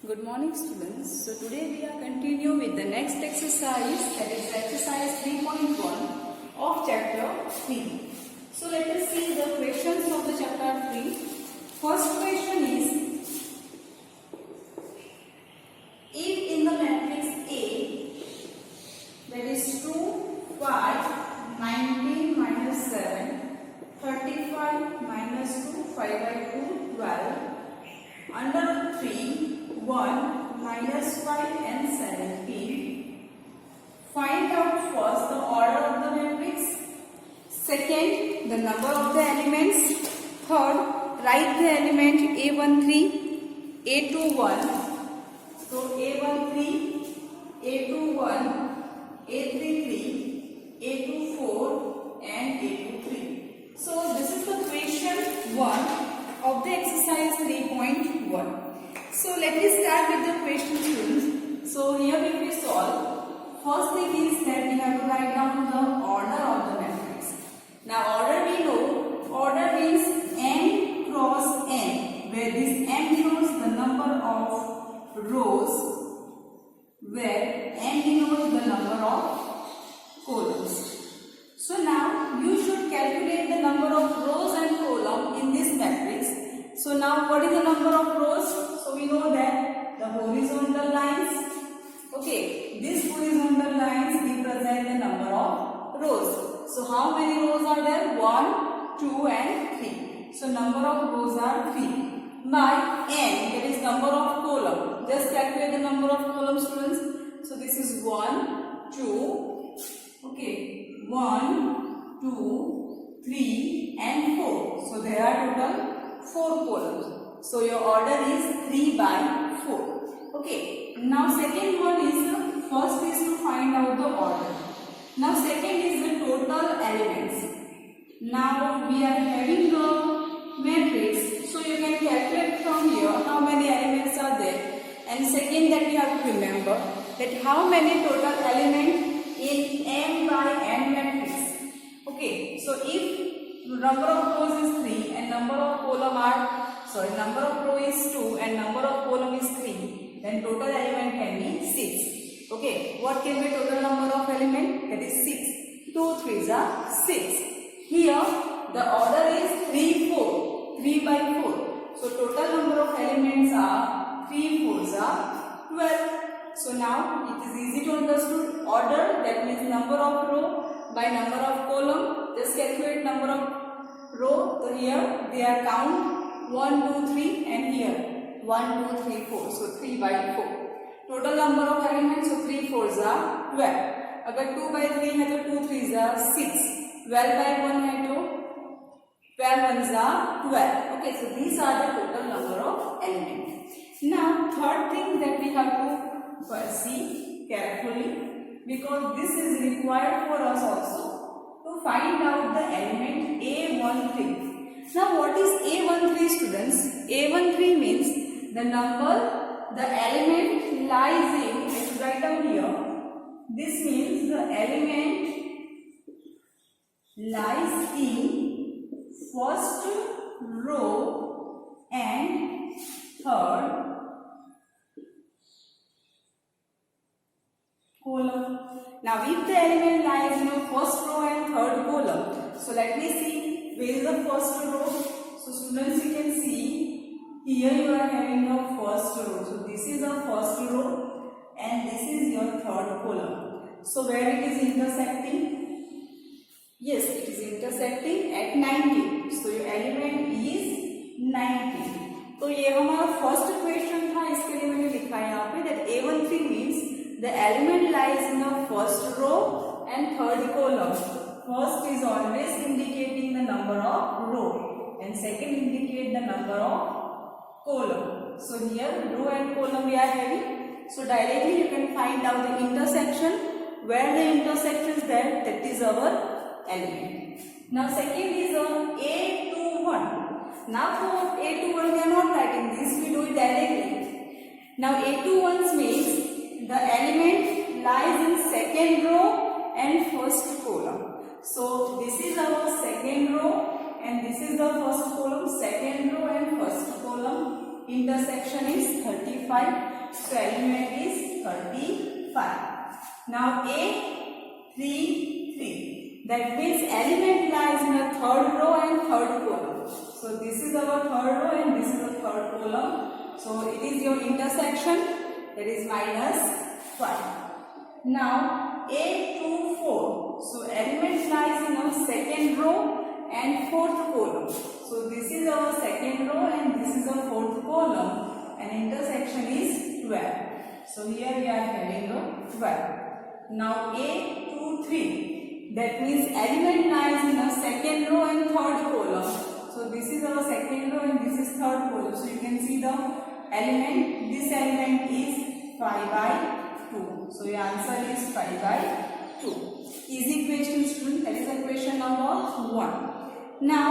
Good morning, students. So today we are continue with the next exercise, that is exercise 3.1 of chapter 3. So let us see the questions of the chapter 3. First question is, if in the matrix A, that is 2, 5, 19 minus 7, 35 minus 2, 5 by 2, 12, under 3, 1, minus 5 and 17. Find out first the order of the matrix. Second, the number of the elements. Third, write the element A13, A21. So A13, A21, A33, A24 and A23. So this is the question 1 of the exercise 3.1. So let me start with the question, students. So here if we solve, first thing is that we have to write down the order of the matrix. Now order we know, order means n cross n, where this n denotes the number of rows, where n denotes the number of columns. So now you should calculate the number of rows and columns in this matrix. So now what is the number of rows? So we know that the horizontal lines, okay, these horizontal lines represent the number of rows. So how many rows are there? 1, 2 and 3. So number of rows are 3. By n, that is number of columns. Just calculate the number of columns, students. So this is 1, 2, okay, 1, 2, 3 and 4. So there are total 4 columns. So your order is 3 by 4. Okay. Now second one is, first is to find out the order. Now second is the total elements. Now we are having the matrix. So you can calculate from here how many elements are there. And second, that we have to remember that how many total elements in m by n matrix. Okay. So if number of rows is 3 and number of number of row is 2 and number of column is 3, then total element can be 6. Okay, what can be total number of element? That is 6. 2 3s are 6. Here the order is 3 4, 3 by 4. So total number of elements are 3 4s are 12. So now it is easy to understand order, that means number of row by number of column. Just calculate number of row. So here they are count 1 2 3 and here 1 2 3 4. So 3 by 4. Total number of elements, so 3 4s are 12. अगर 2 by 3 है तो 2 3s are 6. 12 by 1 है तो 12 1s are 12. Okay, so these are the total number of elements. Now third thing that we have to see carefully, because this is required for us also to find out the element A13. Now what is A13, students? A13 means the number, the element lies in, I should write down here. This means the element lies in first row and third column. Now if the element lies in first row and third column, so let me see where is the first row. So students, you can see here you are having a first row. So this is the first row and this is your third column. So where it is intersecting? Yes, it is intersecting at 19. So your element is 19. तो ये हमारा first question था, इसके लिए मैंने लिखा है यहाँ पे that A13 means the element lies in the first row and third column. First is always indicating the number of row and second indicate the number of column. So here row and column we are having. So directly you can find out the intersection. Where the intersection is there, that is our element. Now second is A21. Now for A21 we are not writing this, we do it directly. Now A21 means the element lies in second row and first column. So this is our second row and this is the first column, second row and first column. Intersection is 35. 25. So element is 35. Now A 3 3. That means element lies in the third row and third column. So this is our third row and this is the third column. So it is your intersection, that is -5. Now A 2 4. So element lies in our second row and fourth column. So this is our second row and this is our fourth column, and intersection is 12. So here we are having a 12. Now A 2 3. That means element lies in the second row and third column. So this is our second row and this is third column. So you can see the element, this element is 5 by 2. So your answer is 5 by 2. Easy question, student. That is the question number 1. Now,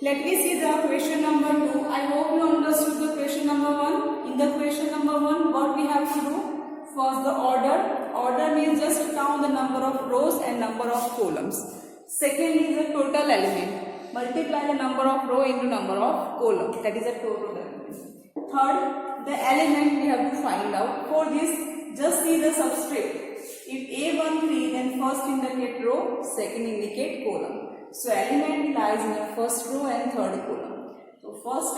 let me see the question number 2. I hope you understood the question number 1. In the question number 1, what we have to do? First, the order. Order means just count the number of rows and number of columns. Second is the total element. Multiply the number of row into number of column. That is a total element. Third, the element we have to find out. For this, just see the subscript. If A13, then first indicate row, second indicate column. So element lies in the first row and third column. So first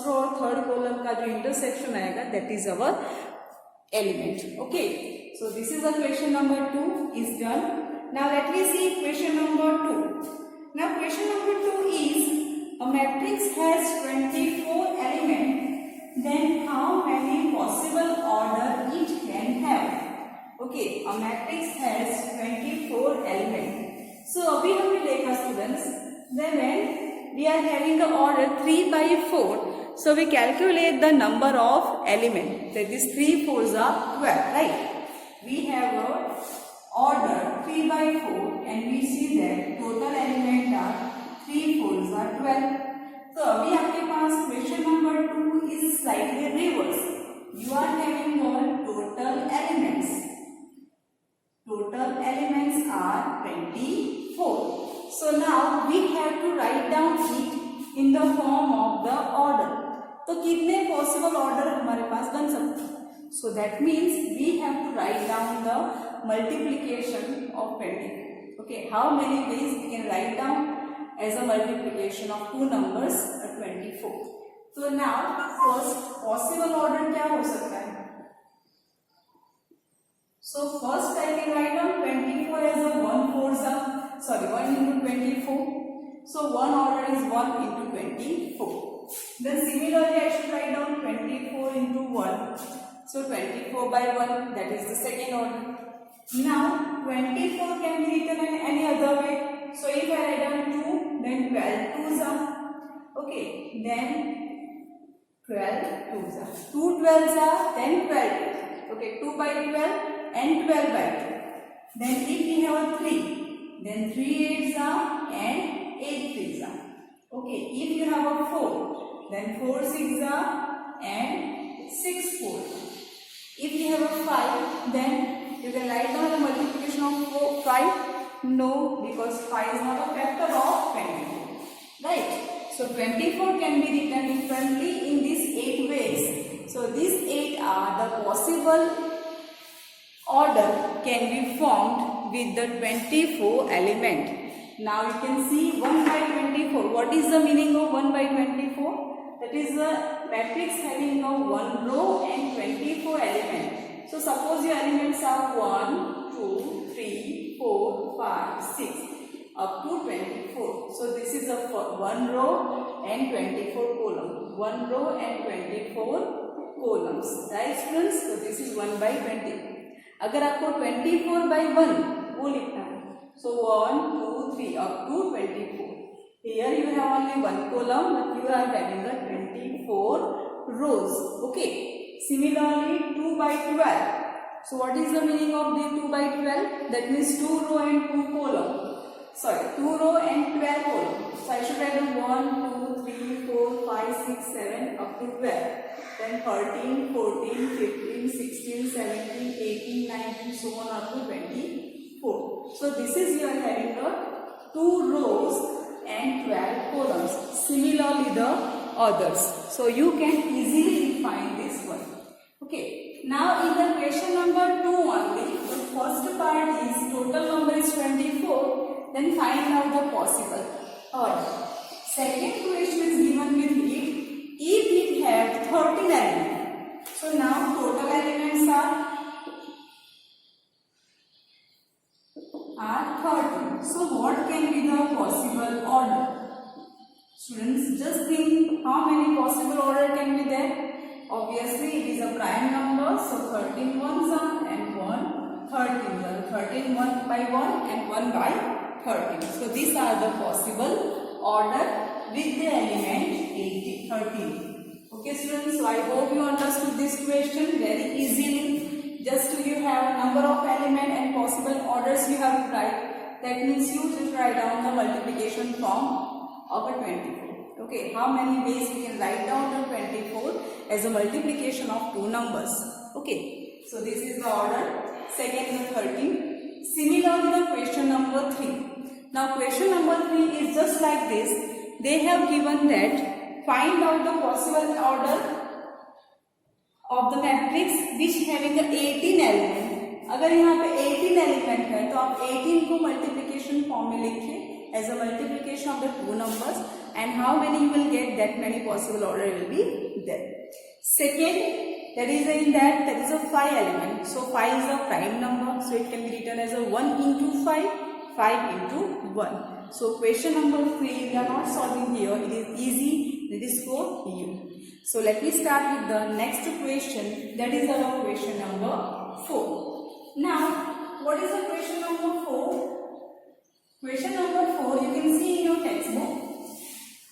row और third column का जो intersection आएगा, that is our element. Okay. So this is the question number 2 is done. Now let me see question number 2. Now question number 2 is a matrix has 24 elements. Then how many possible order it can have? Okay, a matrix has 24 elements. So अभी हमने देखा students, then when we are having the order 3 by 4, so we calculate the number of elements. That is 3 4s are 12, right? We have a order 3 by 4 and we see that total element are 3 4s are 12. So अभी आपके पास question number 2 is slightly reverse. You are having all total elements. Total elements are 24. So now we have to write down it in the form of the order. तो कितने possible order हमारे पास बन सकते हैं? So that means we have to write down the multiplication of 24. Okay, how many ways we can write down as a multiplication of two numbers 24? So now first possible order क्या हो सकता है? So first I can write down 24 as a 1 into 24. So one order is 1 into 24. Then similarly I should write down 24 into 1. So 24 by 1, that is the second order. Now 24 can be written in any other way. So if I write down 2, then 12 2s are. Okay, then 12 2s are. 2 12s are, then 12. Okay, 2 by 12 and 12 by 2. Then if we have a 3, then 3 8s are and 8 3s are. Okay, if you have a 4, then 4 6s are and 6 4s are. If you have a 5, then you can write down the multiplication of 5. No, because 5 is not a factor of 24. Right? So 24 can be written differently in these 8 ways. So these 8 are the possible order can be formed with the 24 element. Now you can see 1 by 24. What is the meaning of 1 by 24? That is a matrix having a 1 row and 24 elements. So suppose your elements are 1, 2, 3, 4, 5, 6 up to 24. So this is a 1 row and 24 column. 1 row and 24 columns. Right students? So this is 1 by 20. अगर आपको 24 by 1 वो लिखना है, so 1, 2, 3 up to 24. Here you have only 1 column, but you are having the 24 rows. Okay. Similarly, 2 by 12. So what is the meaning of the 2 by 12? That means 2 row and 2 column. Sorry, 2 row and 12 column. So I should write 1, 2, 3, 4, 5, 6, 7 up to 12. Then 13, 14, 15, 16, 17, 18, 19, so on up to 24. So this is you are having the 2 rows and 12 columns. Similarly the others. So you can easily find this one. Okay, now in the question number 2 only, the first part is total number is 24, then find out the possible order. Second question is given with if it have 13 elements. So now total elements are 13. So what can be the possible order? Students, just think how many possible order can be there. Obviously, it is a prime number, so 13 ones are and 1 13. 13 1 by 1 and 1 by 13. So these are the possible order with the element 13. Okay, students. So I hope you understood this question very easily. Just you have number of element and possible orders you have to write. That means you just write down the multiplication form of a 24. Okay, how many ways we can write down the 24 as a multiplication of two numbers. Okay, so this is the order. Second the 13. Similarly, the question number 3. Now question number 3 is just like this. They have given that find out the possible order of the matrix which having the 18 element. अगर यहाँ पे 18 element है तो आप 18 को multiplication form में लिखिए as a multiplication of the two numbers, and how many you will get, that many possible order will be there. Second, that is in that is a 5 element. So 5 is a prime number, so it can be written as a 1 into 5, 5 into 1. So question number 3 we are not solving here, it is easy, it is for you. So let me start with the next question, that is our question number 4. Now what is the question number 4? Question number 4 you can see in your textbook.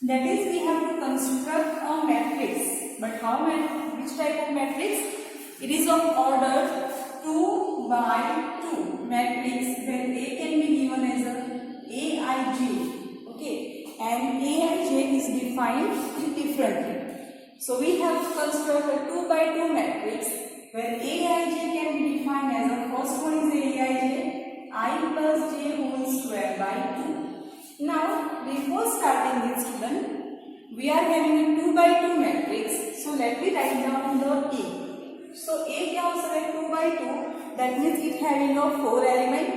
That is, we have to construct a matrix. But how many? Which type of matrix? It is of order 2 by 2 matrix where A can be given as a Aij. Okay, and Aij is defined differently. So we have to construct a 2 by 2 matrix where Aij can be defined as a first one is Aij I plus j whole square by 2. Now, before starting this student, we are having a 2 by 2 matrix. So, let me write down the A. So, A क्या हो सकता है 2 by 2. That means it having a 4 element,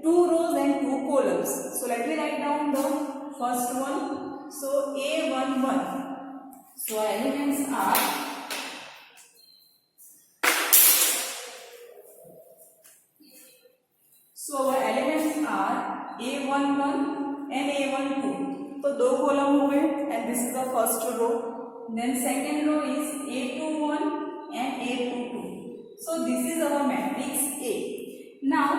2 rows and 2 columns. So, let me write down the first one. So, A11. So, our elements are A11 and A12. So, दो column हो गए and this is the first row. Then second row is A21 and A22. So, this is our matrix A. Now,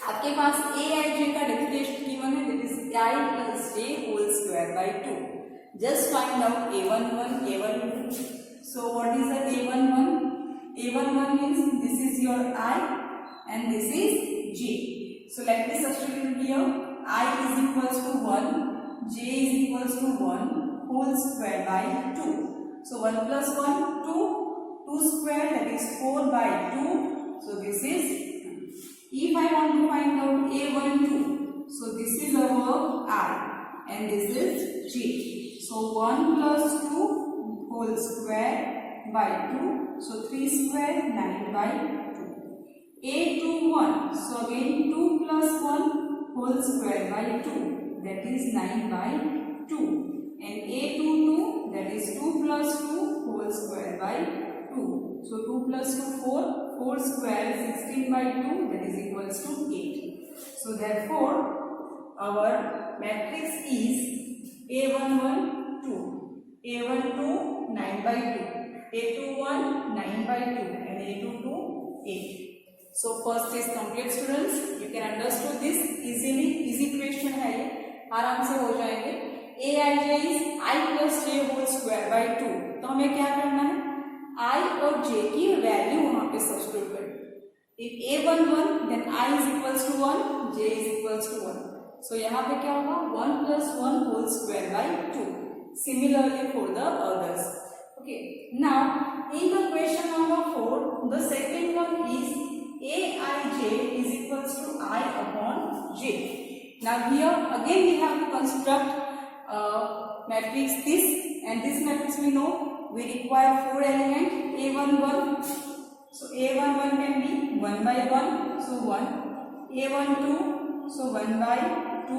आपके पास Aij का definition given है, that is I plus j whole square by 2. Just find out A11, A12. So, what is the A11? A11 means this is your I and this is j. So let me substitute here. I is equals to 1, j is equals to 1 whole square by 2. So 1 plus 1, 2, 2 square, that is 4 by 2. So this is 2. If I want to find out A12, so this is our I and this is j. So 1 plus 2 whole square by 2. So 3 square, 9 by 2. A21, so again 2 plus 1 whole square by 2, that is 9 by 2. And A22, that is 2 plus 2 whole square by 2. So 2 plus 2, 4, 4 square 16 by 2, that is equals to 8. So therefore, our matrix is A11, 2, A12, 9 by 2, A21, 9 by 2, and A22, 8. So first is complete students. You can understand this easily. Easy question है ये, आराम से हो जाएंगे. Aij is I plus j whole square by 2. तो हमें क्या करना है? I और j की वैल्यू वहाँ पे सब्स्टिट्यूट करें. If A11, then I is equals to 1, j is equals to 1. So यहाँ पे क्या होगा? 1 plus 1 whole square by 2. Similarly for the others. Okay. Now in the question number 4, the second one is Aij is equals to I upon j. Now here again we have to construct matrix this, and this matrix we know we require 4 elements A11. So A11 can be 1 by 1, so 1. A12, so 1 by 2.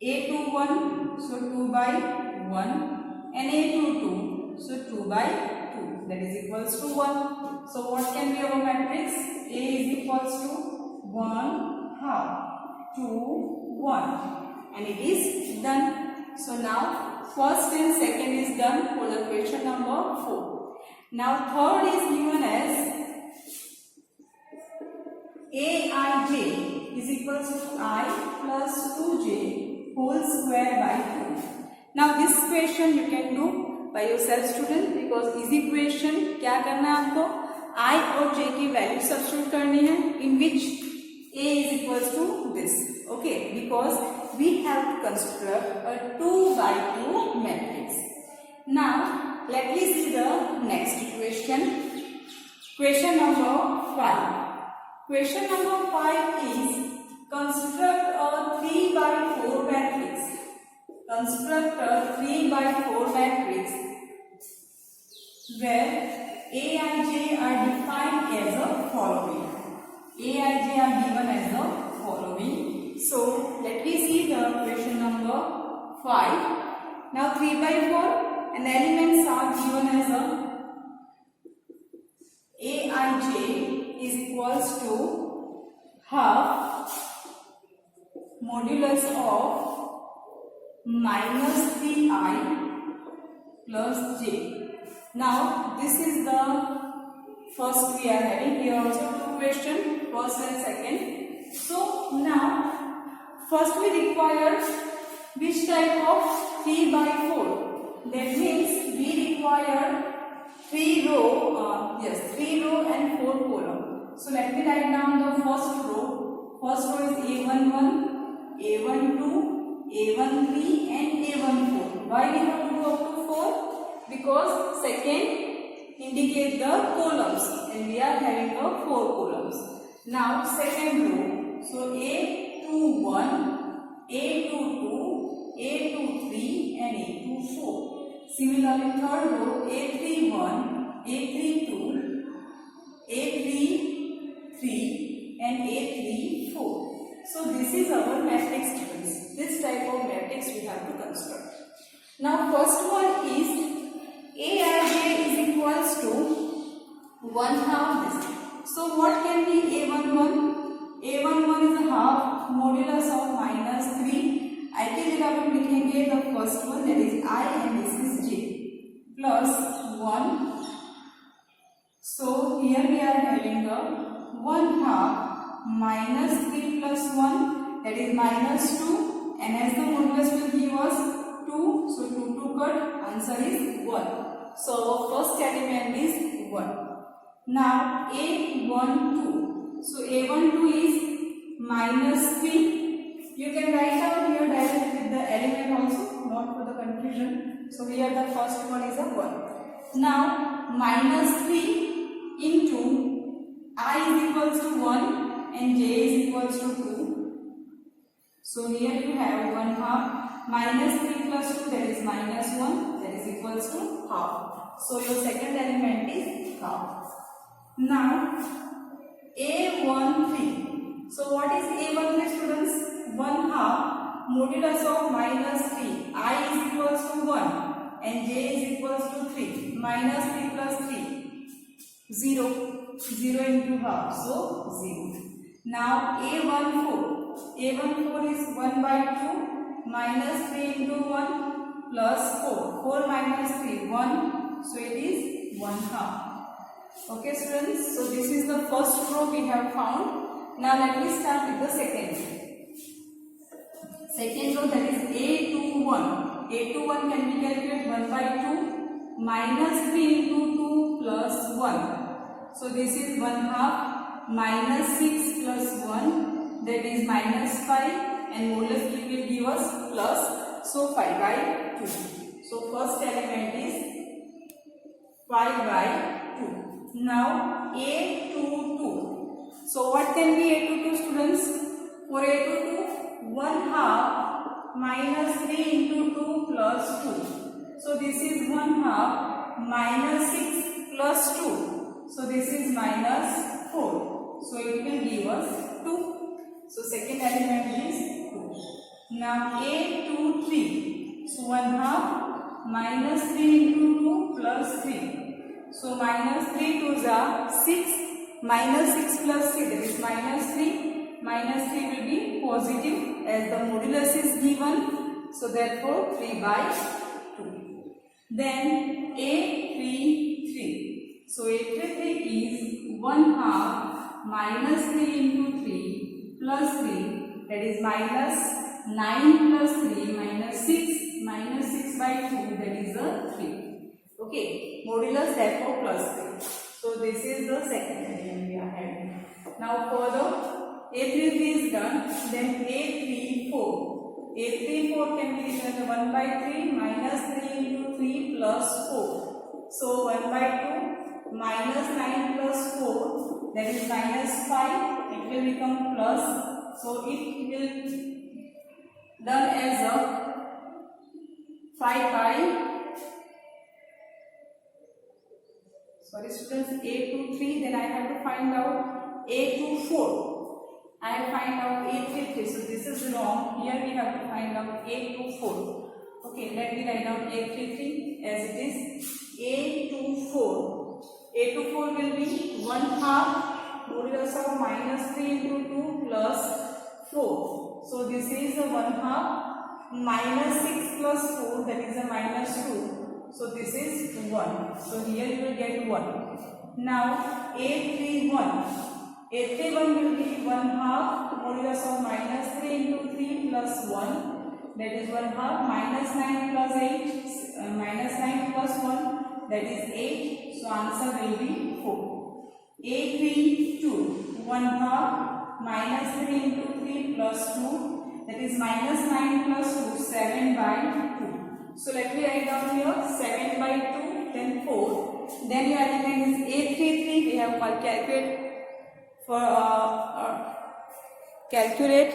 A21, so 2 by 1. And A22, so 2 by 2. That is equals to 1. So what can be our matrix? A is equals to 1 half, 2, 1. And it is done. So now first and second is done for the question number 4. Now third is given as Aij is equals to I plus 2j whole square by 2. Now this question you can do by yourself student, because easy question. क्या करना है आपको? I और j की value substitute करनी है, in which A is equals to this. Okay, because we have to construct a 2 by 2 matrix. Now let me see the next question. Question number 5. Question number 5 is construct a 3 by 4 matrix. Construct a 3 by 4 matrix where Aij are defined as the following. Aij are given as the following. So let me see the question number 5. Now 3 by 4 and elements are given as a Aij is equals to half modulus of minus 3i plus j. Now this is the first we are having here also two question, first and second. So now first we require which type of 3 by 4. That means we require 3 row and 4 column. So let me write down the first row. First row is A11, A12, A13 and A14. Why we have to go up to 4? Because second indicate the columns and we are having a 4 columns. Now second row. So A21, A22, A23 and A24. Similarly third row A31, A32, A33 and A34. So this is our matrix students. This type of matrix we have to construct. Now first one is Aij is equals to 1 half this. So what can be A11? A11 is a half modulus of minus 3. I के जगह पे लिखेंगे the first one, that is I and this is j, plus 1. So here we are having a 1 half minus 3 plus 1, that is minus 2, and as the modulus will give us 2, so 2 to cut, answer is 1. So our first element is 1. Now A12. So A12 is minus 3. You can write out here directly with the element also, not for the confusion. So here the first one is a 1. Now minus 3 into I is equals to 1 and j is equals to 2. So here you have 1 half minus 3 plus 2, that is minus 1, that is equals to half. So your second element is half. Now A13. So what is A13 students? 1 half modulus of minus 3. I is equals to 1 and j is equals to 3. Minus 3 plus 3. 0. 0 into half. So 0. Now A14. A14 is 1 by 2. Minus 3 into 1 plus 4. 4 minus 3. 1. So it is 1 half. Okay students. So this is the first row we have found. Now let me start with the second row. Second row, that is A21. A21 can be calculated 1 by 2 minus 3 into 2 plus 1. So this is 1 half minus 6 plus 1, that is minus 5, and modulus will give us plus, so 5 by 2. So first element is 5 by 2. Now A22. So what can be A22 students? For A22, 1 half minus 3 into 2 plus 2. So this is 1 half minus 6 plus 2. So this is minus 4. So it will give us 2. So second element is 2. Now 8, 2, 3. So 1 half minus 3 into 2 plus 3. So minus 3 2s are 6. Minus 6 plus 3, that is minus 3. Minus 3 will be positive as the modulus is given. So therefore 3 by 2. Then 8, 3, 3. So 8, 3, 3 is 1 half minus 3 into 3 plus 3, that is minus 9 plus 3 minus 6 by 2, that is a 3. Okay, modulus therefore plus 3. So this is the second element we are having. Now further, 8, 3, 3 is done. Then 8, 3, 4. 8, 3, 4 can be written as 1 by 3 minus 3 into 3 plus 4. So 1 by 2 minus 9 plus 4, that is minus 5. It will become plus. So it will done as a 5 by, sorry students, 8 to 3, then I have to find out 8 to 4. I have to find out 8 to 3. So this is wrong. Here we have to find out 8 to 4. Okay, let me write down 8 to 3 as it is 8 to 4. 8 to 4 will be 1 half modulus of minus 3 into 2 plus 4. So this is a 1 half minus 6 plus 4, that is a minus 2. So this is 1. So here you will get 1. Now 8, 3, 1. 8, 3, 1 will be 1 half modulus of minus 3 into 3 plus 1. That is 1 half minus 9 plus 8. Minus 9 plus 1. That is 8. So answer will be 4. 8, 3, 2. 1 half minus 3 into 3 plus 2. That is minus 9 plus 2. 7 by 2. So let me write down here 7 by 2, then 4. Then your element is 8, 3, 3. We have calculate.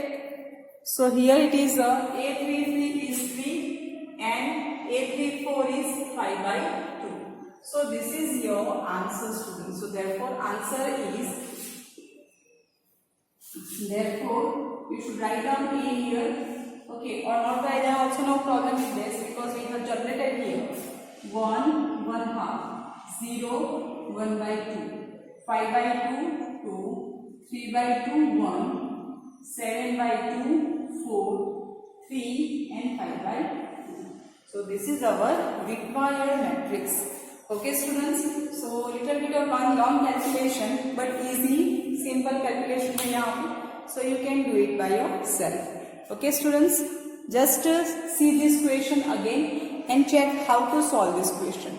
So here it is 8, 3, 3 is 3 and 8, 3, 4 is 5 by 2. So this is your answer, students. So therefore answer is, therefore you should write down A here. Okay, or not write down also no problem with this, because we have generated here 1, 1 half, 0, 1 by 2, 5 by 2, 2, 3 by 2, 1, 7 by 2, 4, 3 and 5 by 2. So this is our required matrix. Okay students, so little bit of one long calculation but easy, simple calculation hai. So you can do it by yourself. Okay students, just see this question again and check how to solve this question.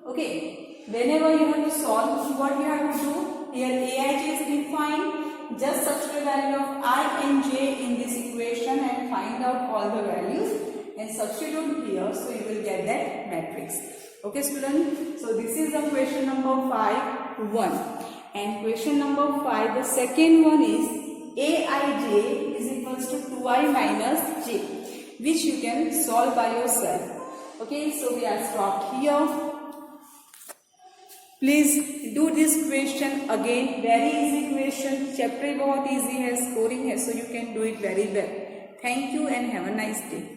Okay, whenever you have to solve, what you have to do, here Aij is defined, just substitute the value of I and j in this equation and find out all the values and substitute here, so you will get that matrix. Okay students, so this is the question number 5, 1, and question number 5, the second one is Aij is equals to 2i minus j, which you can solve by yourself. Okay, so we are stopped here. Please do this question again. Very easy question. Chapter बहुत easy है, scoring है, so you can do it very well. Thank you and have a nice day.